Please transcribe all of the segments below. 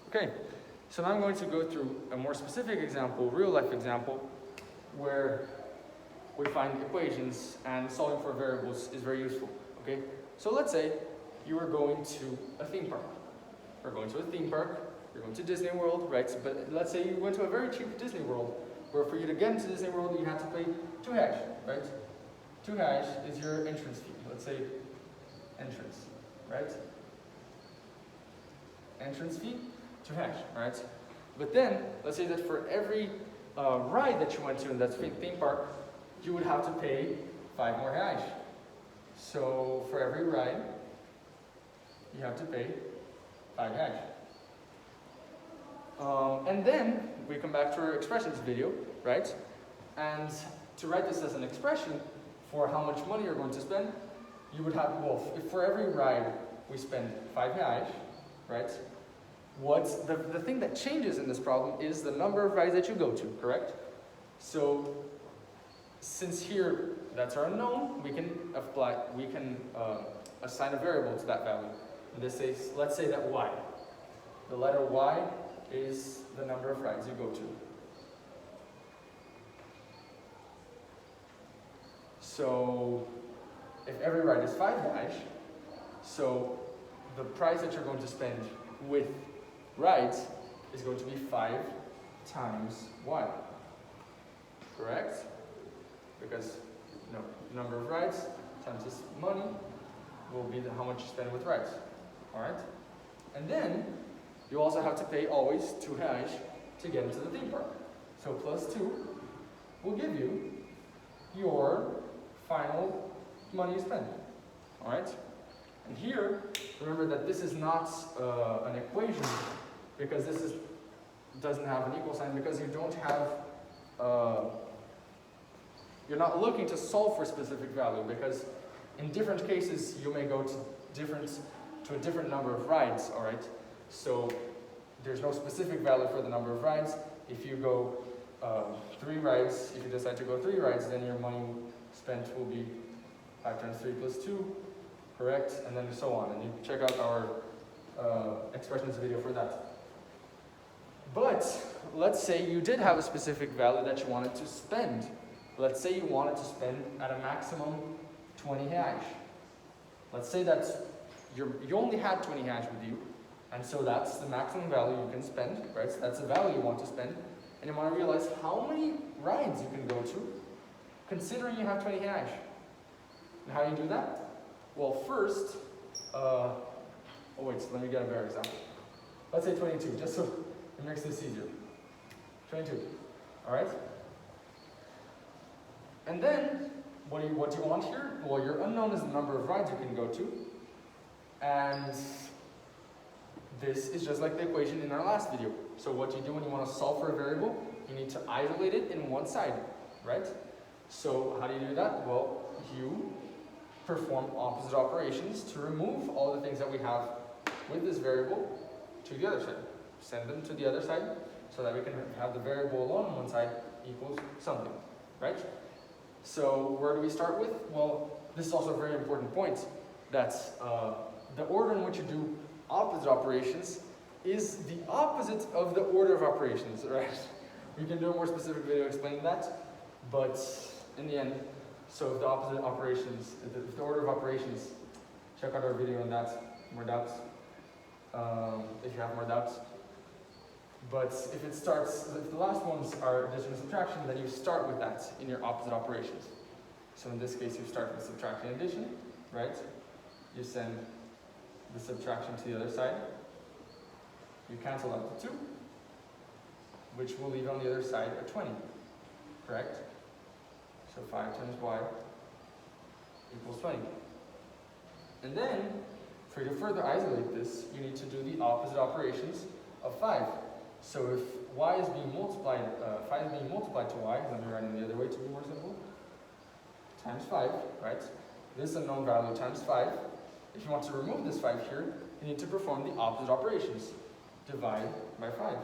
Okay, so now I'm going to go through a more specific example, real life example, where we find equations and solving for variables is very useful. Okay, so let's say you are going to a theme park. We're going to a theme park, you're going to Disney World, right? But let's say you went to a very cheap Disney World, where for you to get into Disney World, you have to pay 2 hash, right? 2 hash is your entrance fee. Let's say entrance, right? Entrance fee, 2 hash, right? But then, let's say that for every ride that you went to in that theme park, you would have to pay 5 more hash. So for every ride, you have to pay 5 hash. And then we come back to our expressions video, right? And to write this as an expression for how much money you're going to spend, you would have, well, if for every ride we spend 5 hash, right? What's the thing that changes in this problem is the number of rides that you go to, correct? So since here that's our unknown, we can assign a variable to that value. In this case, let's say that y. The letter y is the number of rides you go to. So if every ride is 5 hash, so the price that you're going to spend with rides is going to be 5 times y. Correct? Because number of rides times this money will be how much you spend with rides. Alright? And then you also have to pay always 2 hash to get into the theme park. So plus 2 will give you your final money you spend. Alright? And here, remember that this is not an equation because this doesn't have an equal sign because you don't have, you're not looking to solve for a specific value because in different cases you may go to a different number of rides, alright? So there's no specific value for the number of rides. If you go 3 rides, if you decide to go 3 rides, then your money spent will be 5 times 3 plus 2, correct? And then so on. And you can check out our expressions video for that. But let's say you did have a specific value that you wanted to spend. Let's say you wanted to spend at a maximum 20 hash. Let's say that you only had 20 hash with you, and so that's the maximum value you can spend, right? So that's the value you want to spend, and you want to realize how many rides you can go to, considering you have 20 hash. And how do you do that? Well, first, so let me get a better example. Let's say 22, just so it makes this easier. 22, all right? And then, what do you want here? Well, your unknown is the number of rides you can go to. And this is just like the equation in our last video. So what you do when you want to solve for a variable, you need to isolate it in one side, right? So how do you do that? Well, you perform opposite operations to remove all the things that we have with this variable to the other side. Send them to the other side so that we can have the variable alone on one side equals something, right? So where do we start with? Well, this is also a very important point. That's the order in which you do opposite operations is the opposite of the order of operations, right? We can do a more specific video explaining that, but in the end, so if the opposite operations, if the order of operations, check out our video on that, more doubts, if you have more doubts. But if the last ones are addition and subtraction, then you start with that in your opposite operations. So in this case, you start with subtraction and addition, right? You send the subtraction to the other side. You cancel out the 2, which will leave on the other side a 20, correct? So 5 times y equals 20. And then, for you to further isolate this, you need to do the opposite operations of 5. So if y is being multiplied, 5 is being multiplied to y, let me write it the other way to be more simple, times 5, right? This unknown value times 5. If you want to remove this 5 here, you need to perform the opposite operations. Divide by 5,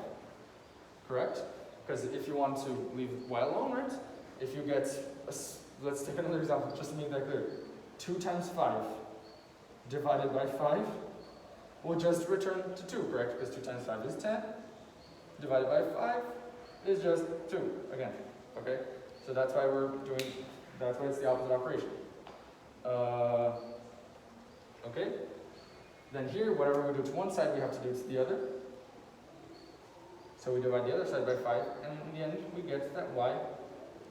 correct? Because if you want to leave y alone, right? If you get, let's take another example, just to make that clear. 2 times 5 divided by 5 will just return to 2, correct? Because 2 times 5 is 10, divided by 5 is just 2, again, okay? So that's why that's why it's the opposite operation. Okay? Then here, whatever we do to one side, we have to do to the other. So we divide the other side by 5, and in the end, we get that y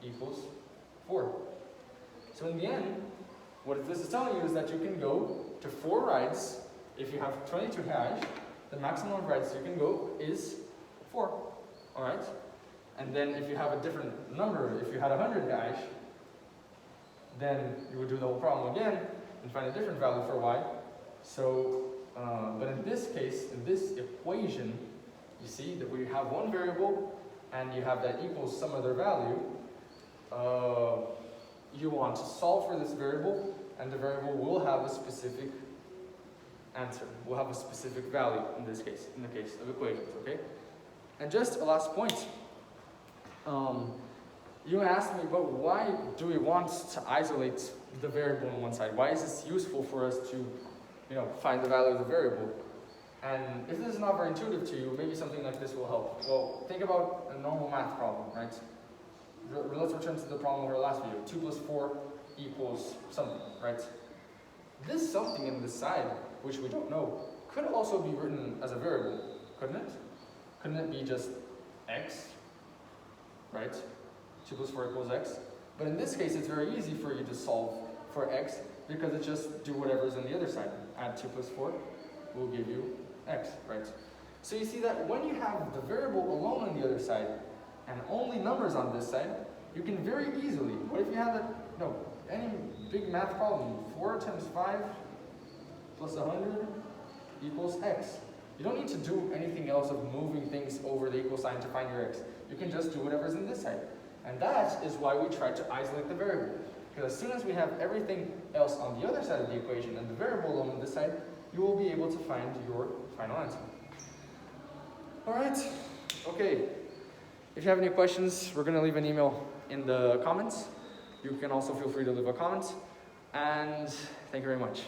equals 4. So in the end, what this is telling you is that you can go to 4 rides. If you have 22 hash, the maximum of rides you can go is 4. Alright? And then if you have a different number, if you had 100 hash, then you would do the whole problem again and find a different value for y. So, but in this case, in this equation, you see that we have one variable and you have that equals some other value. You want to solve for this variable, and the variable will have a specific answer, will have a specific value in this case, in the case of equations, okay? And just a last point. You asked me, but why do we want to isolate the variable on one side? Why is this useful for us to, find the value of the variable? And if this is not very intuitive to you, maybe something like this will help. Well, think about a normal math problem, right? Let's return to the problem of our last video. 2 plus 4 equals something, right? This something in this side, which we don't know, could also be written as a variable, couldn't it? Couldn't it be just x, right? 2 plus 4 equals x. But in this case, it's very easy for you to solve for x, because it's just do whatever's on the other side. Add 2 plus 4 will give you x, right? So you see that when you have the variable alone on the other side, and only numbers on this side, you can very easily, what if you had any big math problem, 4 times 5 plus 100 equals x. You don't need to do anything else of moving things over the equal sign to find your x. You can just do whatever's in this side. And that is why we try to isolate the variable. Because as soon as we have everything else on the other side of the equation and the variable alone on this side, you will be able to find your final answer. Alright, okay. If you have any questions, we're going to leave an email in the comments. You can also feel free to leave a comment. And thank you very much.